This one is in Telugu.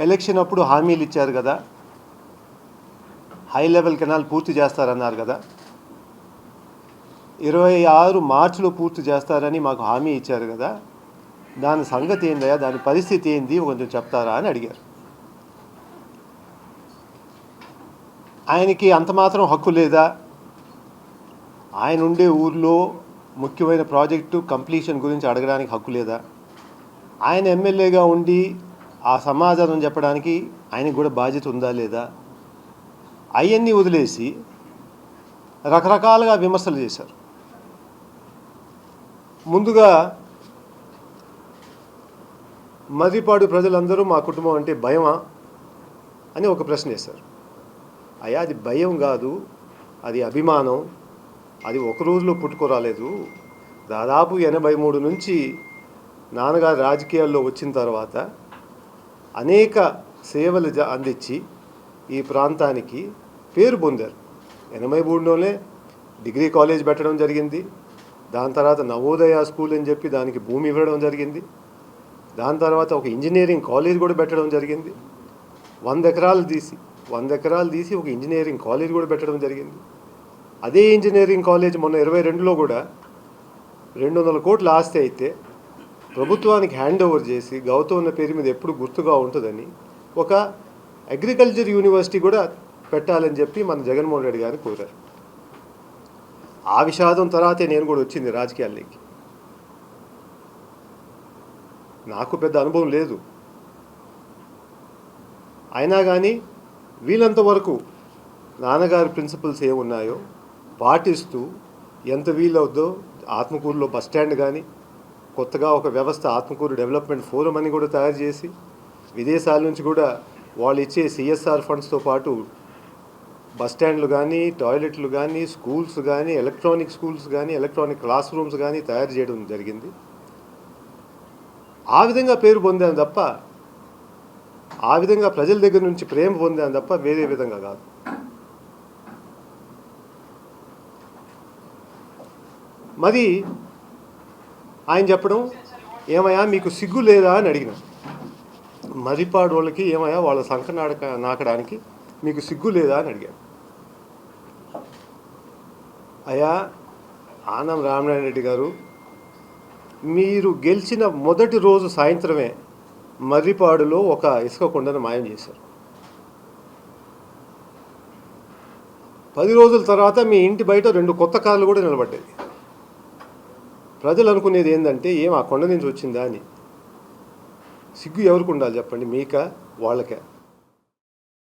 ఎలక్షన్ అప్పుడు హామీలు ఇచ్చారు కదా, హై లెవెల్ కెనాల్ పూర్తి చేస్తారన్నారు కదా, 26 మార్చిలో పూర్తి చేస్తారని మాకు హామీ ఇచ్చారు కదా, దాని సంగతి ఏందయ్యా, దాని పరిస్థితి ఏంది కొంచెం చెప్తారా అని అడిగారు. ఆయనకి అంత మాత్రం హక్కు లేదా? ఆయన ఉండే ఊర్లో ముఖ్యమైన ప్రాజెక్టు కంప్లీషన్ గురించి అడగడానికి హక్కు లేదా? ఆయన ఎమ్మెల్యేగా ఉండి ఆ సమాధానం చెప్పడానికి ఆయనకు కూడా బాధ్యత ఉందా లేదా? అవన్నీ వదిలేసి రకరకాలుగా విమర్శలు చేశారు. ముందుగా మర్రిపాడు ప్రజలందరూ మా కుటుంబం అంటే భయమా అని ఒక ప్రశ్న వేశారు. అయ్యా, అది భయం కాదు, అది అభిమానం. అది ఒక రోజులో పుట్టుకోరాలేదు. దాదాపు 83 నుంచి నాన్నగారు రాజకీయాల్లో వచ్చిన తర్వాత అనేక సేవలు అందించి ఈ ప్రాంతానికి పేరు పొందారు. 83లోనే డిగ్రీ కాలేజ్ పెట్టడం జరిగింది. దాని తర్వాత నవోదయ స్కూల్ అని చెప్పి దానికి భూమి ఇవ్వడం జరిగింది. దాని తర్వాత ఒక ఇంజనీరింగ్ కాలేజ్ కూడా పెట్టడం జరిగింది. 100 ఎకరాలు తీసి ఒక ఇంజనీరింగ్ కాలేజ్ కూడా పెట్టడం జరిగింది. అదే ఇంజనీరింగ్ కాలేజ్ మొన్న 22లో కూడా 200 కోట్ల ఆస్తి అయితే ప్రభుత్వానికి హ్యాండ్ ఓవర్ చేసి గౌతమ్ పేరు మీద ఎప్పుడు గుర్తుగా ఉంటుందని ఒక అగ్రికల్చర్ యూనివర్సిటీ కూడా పెట్టాలని చెప్పి మన జగన్మోహన్ రెడ్డి గారిని కోరారు. ఆ విషాదం తర్వాతే నేను కూడా వచ్చింది రాజకీయాల్లోకి. నాకు పెద్ద అనుభవం లేదు, అయినా కానీ వీలంతవరకు నాన్నగారి ప్రిన్సిపల్స్ ఏమున్నాయో పాటిస్తూ ఎంత వీలవుద్దో ఆత్మకూరులో బస్టాండ్ కానీ, కొత్తగా ఒక వ్యవస్థ ఆత్మకూరు డెవలప్మెంట్ ఫోరం అని కూడా తయారు చేసి విదేశాల నుంచి కూడా వాళ్ళు ఇచ్చే సిఎస్ఆర్ ఫండ్స్తో పాటు బస్టాండ్లు కానీ, టాయిలెట్లు కానీ, స్కూల్స్ కానీ, ఎలక్ట్రానిక్ స్కూల్స్ కానీ, ఎలక్ట్రానిక్ క్లాస్ రూమ్స్ కానీ తయారు చేయడం జరిగింది. ఆ విధంగా పేరు పొందాను తప్ప, ఆ విధంగా ప్రజల దగ్గర నుంచి ప్రేమ పొందాను తప్ప వేరే విధంగా కాదు. మరి ఆయన చెప్పడం, ఏమయ్యా మీకు సిగ్గు లేదా అని అడిగిన. మర్రిపాడు వాళ్ళకి ఏమయ్యా వాళ్ళ సంఖ నాకడానికి మీకు సిగ్గు లేదా అని అడిగాను. అయ్యా ఆనం రామనారాయణ రెడ్డి గారు, మీరు గెలిచిన మొదటి రోజు సాయంత్రమే మర్రిపాడులో ఒక ఇసుక కొండను మాయం చేశారు. 10 రోజుల తర్వాత మీ ఇంటి బయట 2 కొత్త కార్లు కూడా నిలబడ్డాయి. ప్రజలు అనుకునేది ఏంటంటే, ఏం ఆ కొండ నుంచి వచ్చిందా అని. సిగ్గు ఎవరికి ఉండాలి చెప్పండి, మీకా వాళ్ళకే?